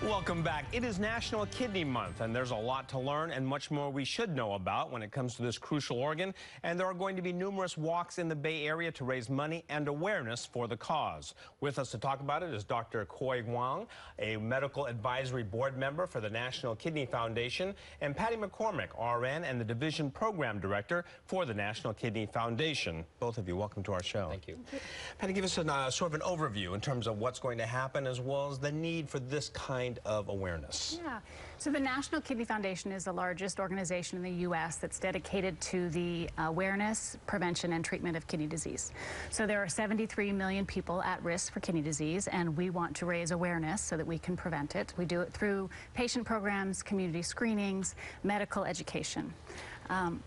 Welcome back. It is National Kidney Month, and there's a lot to learn and much more we should know about when it comes to this crucial organ. And there are going to be numerous walks in the Bay Area to raise money and awareness for the cause. With us to talk about it is Dr. Khoi Hoang, a medical advisory board member for the National Kidney Foundation, and Patty McCormac, RN, and the division program director for the National Kidney Foundation. Both of you, welcome to our show. Thank you. Patty, give us sort of an overview in terms of what's going to happen, as well as the need for this kind of awareness. Yeah, so the National Kidney Foundation is the largest organization in the U.S. that's dedicated to the awareness, prevention, and treatment of kidney disease. So there are 73 million people at risk for kidney disease, and we want to raise awareness so that we can prevent it. We do it through patient programs, community screenings, medical education. And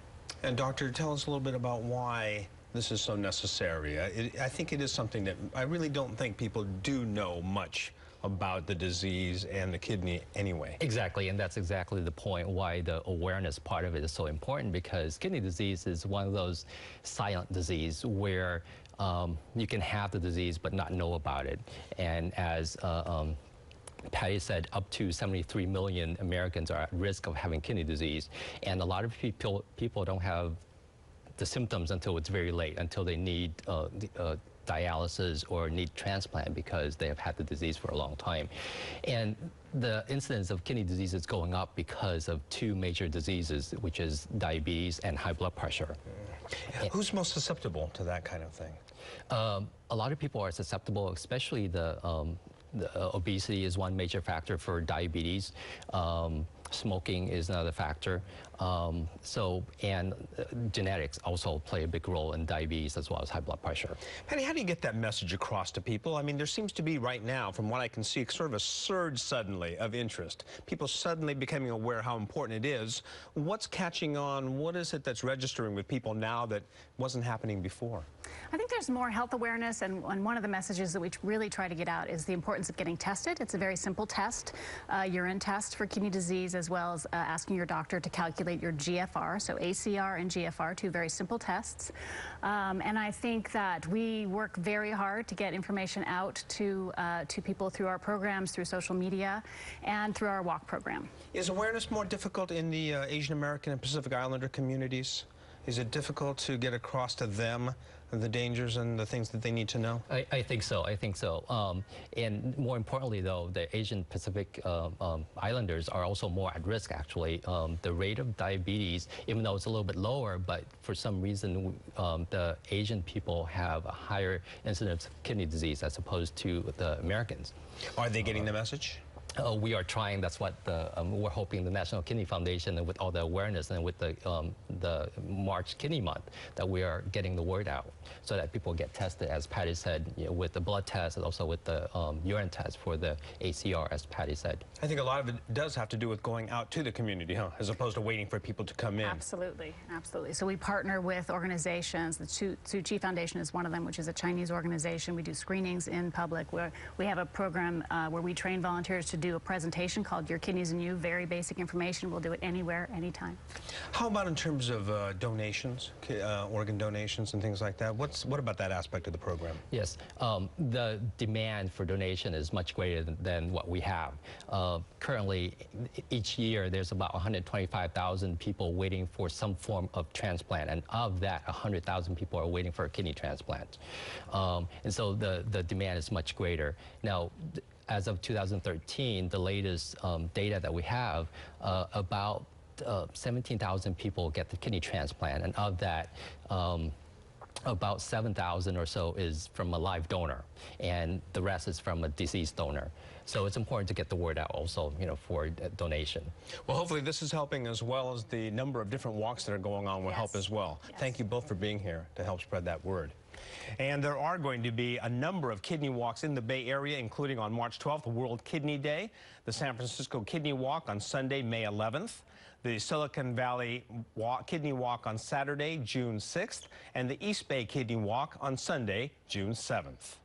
doctor, tell us a little bit about why this is so necessary. I think it is something that I really don't think people do know much about the disease and the kidney anyway. Exactly, and that's exactly the point why the awareness part of it is so important, because kidney disease is one of those silent disease where you can have the disease but not know about it. And as Patty said, up to 73 million Americans are at risk of having kidney disease, and a lot of people don't have the symptoms until it's very late, until they need dialysis or need transplant because they have had the disease for a long time. And the incidence of kidney disease is going up because of two major diseases, which is diabetes and high blood pressure. Who's most susceptible to that kind of thing? A lot of people are susceptible, especially the obesity is one major factor for diabetes. Smoking is another factor. And genetics also play a big role in diabetes as well as high blood pressure. Patty, how do you get that message across to people? I mean, there seems to be right now, from what I can see, sort of a surge suddenly of interest. People suddenly becoming aware how important it is. What's catching on? What is it that's registering with people now that wasn't happening before? I think there's more health awareness, and one of the messages that we really try to get out is the importance of getting tested. It's a very simple test, urine test for kidney disease, as well as asking your doctor to calculate your GFR. So ACR and GFR, two very simple tests. And I think that we work very hard to get information out to people through our programs, through social media, and through our walk program. Is awareness more difficult in the Asian American and Pacific Islander communities? Is it difficult to get across to them the dangers and the things that they need to know? I think so. I think so. And more importantly, though, the Asian Pacific Islanders are also more at risk, actually. The rate of diabetes, even though it's a little bit lower, but for some reason, the Asian people have a higher incidence of kidney disease as opposed to the Americans. Are they getting the message? We are trying. That's what we're hoping the National Kidney Foundation, and with all the awareness and with the March Kidney Month, that we are getting the word out so that people get tested, as Patty said, with the blood test and also with the urine test for the ACR, as Patty said. I think a lot of it does have to do with going out to the community, huh, as opposed to waiting for people to come in. Absolutely, absolutely. So we partner with organizations. The Tzu Chi Foundation is one of them, which is a Chinese organization. We do screenings in public. We have a program where we train volunteers to do a presentation called Your Kidneys and You, very basic information. We'll do it anywhere, anytime. How about in terms of donations, organ donations and things like that? What about that aspect of the program? Yes, the demand for donation is much greater than what we have. Currently, each year, there's about 125,000 people waiting for some form of transplant, and of that, 100,000 people are waiting for a kidney transplant. And so the demand is much greater. Now, as of 2013, the latest data that we have, about 17,000 people get the kidney transplant, and of that, about 7,000 or so is from a live donor, and the rest is from a deceased donor. So it's important to get the word out also, for donation. Well, hopefully this is helping, as well as the number of different walks that are going on will help as well. Yes. Thank you both for being here to help spread that word. And there are going to be a number of kidney walks in the Bay Area, including on March 12th, World Kidney Day, the San Francisco Kidney Walk on Sunday, May 11th, the Silicon Valley Kidney Walk on Saturday, June 6th, and the East Bay Kidney Walk on Sunday, June 7th.